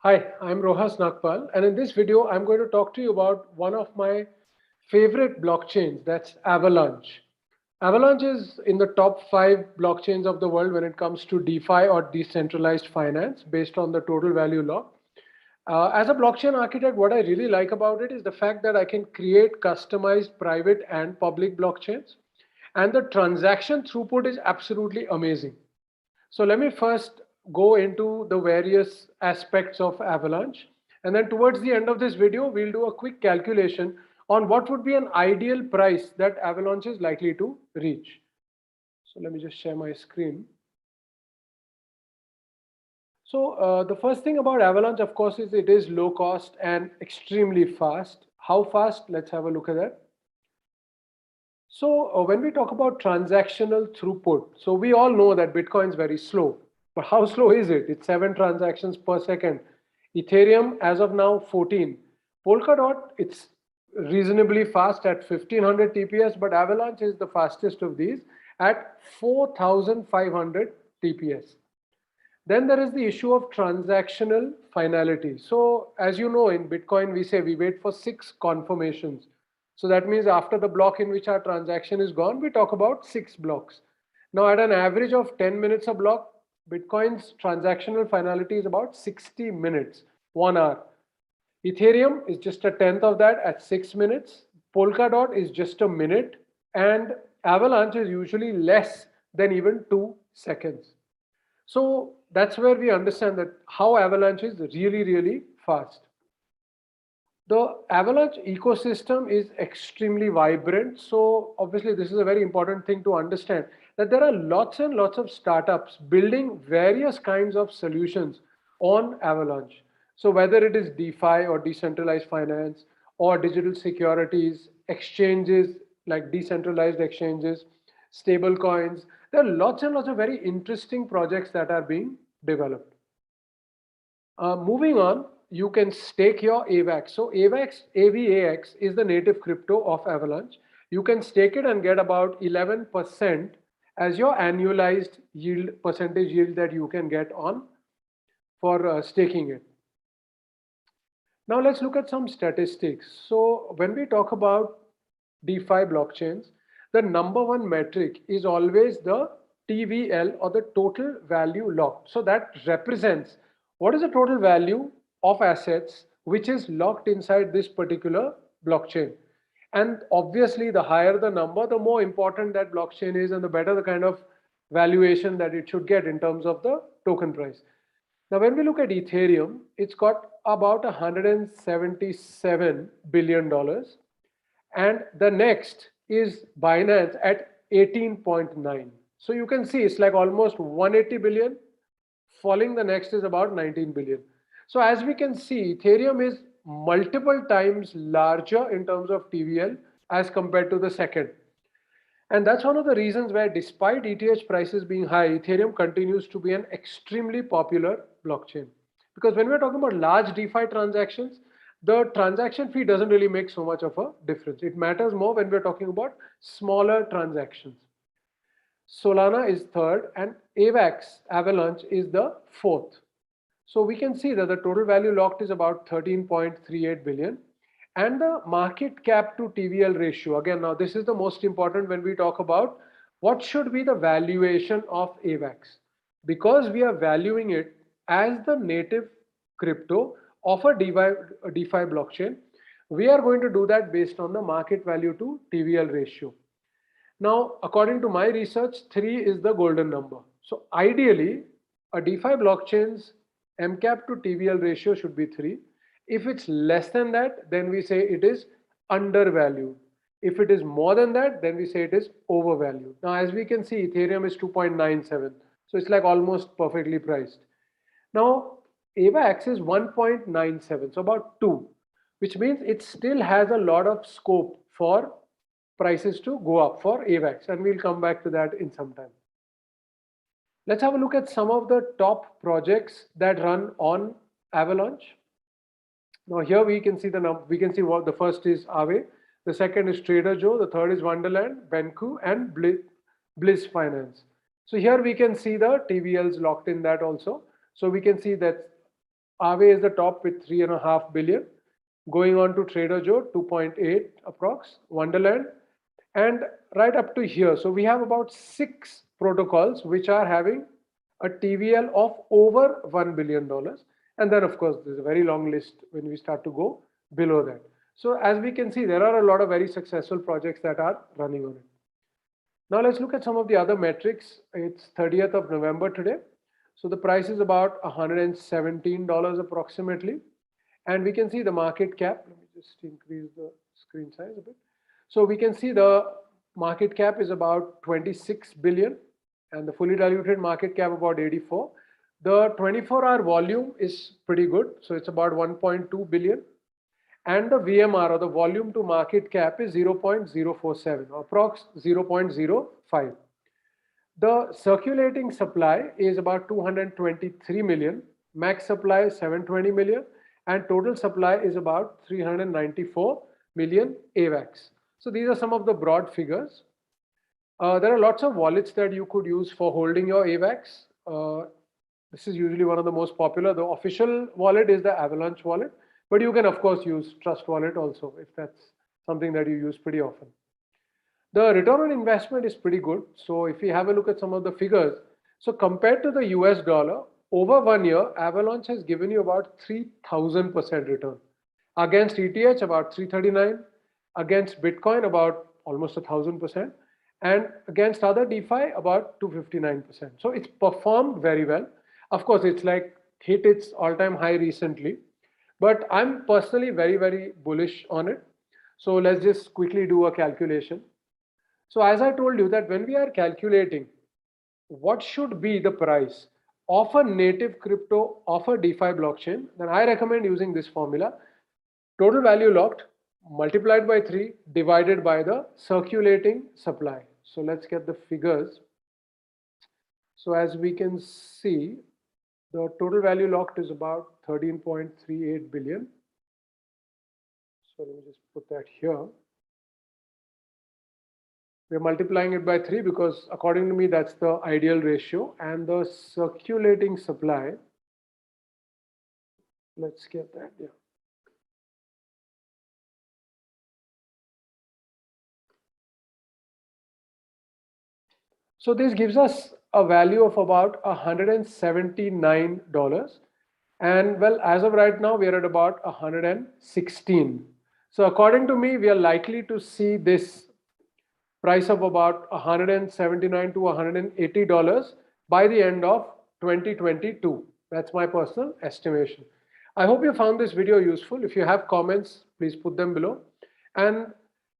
Hi, I'm Rohas Nagpal, and in this video, I'm going to talk to you about one of my favorite blockchains, that's Avalanche. Avalanche is in the top 5 blockchains of the world when it comes to DeFi or decentralized finance based on the total value law. As a blockchain architect, what I really like about it is the fact that I can create customized private and public blockchains, and the transaction throughput is absolutely amazing. So let me first go into the various aspects of Avalanche. And then towards the end of this video, we'll do a quick calculation on what would be an ideal price that Avalanche is likely to reach. So let me just share my screen. So the first thing about Avalanche, of course, is it is low cost and extremely fast. How fast? Let's have a look at that. So when we talk about transactional throughput, so we all know that Bitcoin is very slow, but how slow is it? It's 7 transactions per second. Ethereum as of now 14. Polkadot, it's reasonably fast at 1500 TPS, but Avalanche is the fastest of these at 4500 TPS. Then there is the issue of transactional finality. So as you know, in Bitcoin, we say we wait for 6 confirmations. So that means after the block in which our transaction is gone, we talk about 6 blocks. Now at an average of 10 minutes a block, Bitcoin's transactional finality is about 60 minutes, 1 hour. Ethereum is just a tenth of that at 6 minutes. Polkadot is just a minute. And Avalanche is usually less than even 2 seconds. So that's where we understand that how Avalanche is really, really fast. The Avalanche ecosystem is extremely vibrant. So obviously this is a very important thing to understand, that there are lots and lots of startups building various kinds of solutions on Avalanche. So whether it is DeFi or decentralized finance or digital securities, exchanges like decentralized exchanges, stable coins, there are lots and lots of very interesting projects that are being developed. Moving on, you can stake your AVAX. So AVAX, AVAX is the native crypto of Avalanche. You can stake it and get about 11% as your annualized yield, percentage yield that you can get on for staking it. Now let's look at some statistics. So when we talk about DeFi blockchains, the number one metric is always the TVL, or the total value locked. So that represents what is the total value of assets which is locked inside this particular blockchain. And obviously, the higher the number, the more important that blockchain is, and the better the kind of valuation that it should get in terms of the token price. Now, when we look at Ethereum, it's got about $177 billion. And the next is Binance at 18.9. So you can see it's like almost 180 billion. Falling, the next is about 19 billion. So as we can see, Ethereum is multiple times larger in terms of TVL as compared to the second. And that's one of the reasons where, despite ETH prices being high, Ethereum continues to be an extremely popular blockchain. Because when we're talking about large DeFi transactions, the transaction fee doesn't really make so much of a difference. It matters more when we're talking about smaller transactions. Solana is third, and AVAX, Avalanche, is the fourth. So we can see that the total value locked is about 13.38 billion. And the market cap to TVL ratio, again, now this is the most important when we talk about what should be the valuation of AVAX. Because we are valuing it as the native crypto of a DeFi blockchain, we are going to do that based on the market value to TVL ratio. Now, according to my research, 3 is the golden number. So ideally, a DeFi blockchain's MCAP to TVL ratio should be 3. If it's less than that, then we say it is undervalued. If it is more than that, then we say it is overvalued. Now, as we can see, Ethereum is 2.97. So it's like almost perfectly priced. Now, AVAX is 1.97, so about 2, which means it still has a lot of scope for prices to go up for AVAX, and we'll come back to that in some time. Let's have a look at some of the top projects that run on Avalanche. Now here we can see what the first is AAVE, the second is Trader Joe, the third is Wonderland, Benqi, and Bliss Finance. So here we can see the TVLs locked in that also. So we can see that AAVE is the top with 3.5 billion. Going on to Trader Joe, 2.8 approx, Wonderland, and right up to here. So we have about 6 protocols which are having a TVL of over $1 billion. And then of course, there's a very long list when we start to go below that. So as we can see, there are a lot of very successful projects that are running on it. Now let's look at some of the other metrics. It's 30th of November today. So the price is about $117 approximately. And we can see the market cap. Let me just increase the screen size a bit. So we can see the market cap is about 26 billion and the fully diluted market cap about 84. The 24-hour volume is pretty good. So it's about 1.2 billion. And the VMR, or the volume to market cap, is 0.047, approx 0.05. The circulating supply is about 223 million, max supply is 720 million, and total supply is about 394 million AVAX. So these are some of the broad figures. There are lots of wallets that you could use for holding your AVAX. This is usually one of the most popular. The official wallet is the Avalanche wallet. But you can, of course, use Trust Wallet also if that's something that you use pretty often. The return on investment is pretty good. So if we have a look at some of the figures, so compared to the US dollar, over 1 year, Avalanche has given you about 3,000% return. Against ETH, about 339. Against Bitcoin, about almost 1,000%. And against other DeFi, about 259%. So it's performed very well. Of course, it's like hit its all-time high recently. But I'm personally very, very bullish on it. So let's just quickly do a calculation. So as I told you that when we are calculating what should be the price of a native crypto of a DeFi blockchain, then I recommend using this formula. Total value locked multiplied by 3 divided by the circulating supply. So let's get the figures. So as we can see, the total value locked is about 13.38 billion. So let me just put that here. We're multiplying it by 3 because according to me, that's the ideal ratio. And the circulating supply, let's get that, yeah. So this gives us a value of about $179. And well, as of right now, we are at about 116. So according to me, we are likely to see this price of about $179 to $180 by the end of 2022. That's my personal estimation. I hope you found this video useful. If you have comments, please put them below. And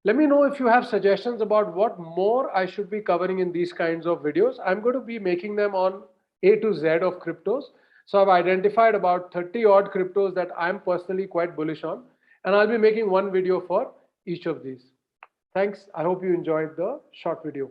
let me know if you have suggestions about what more I should be covering in these kinds of videos. I'm going to be making them on A to Z of cryptos. So I've identified about 30 odd cryptos that I'm personally quite bullish on. And I'll be making one video for each of these. Thanks. I hope you enjoyed the short video.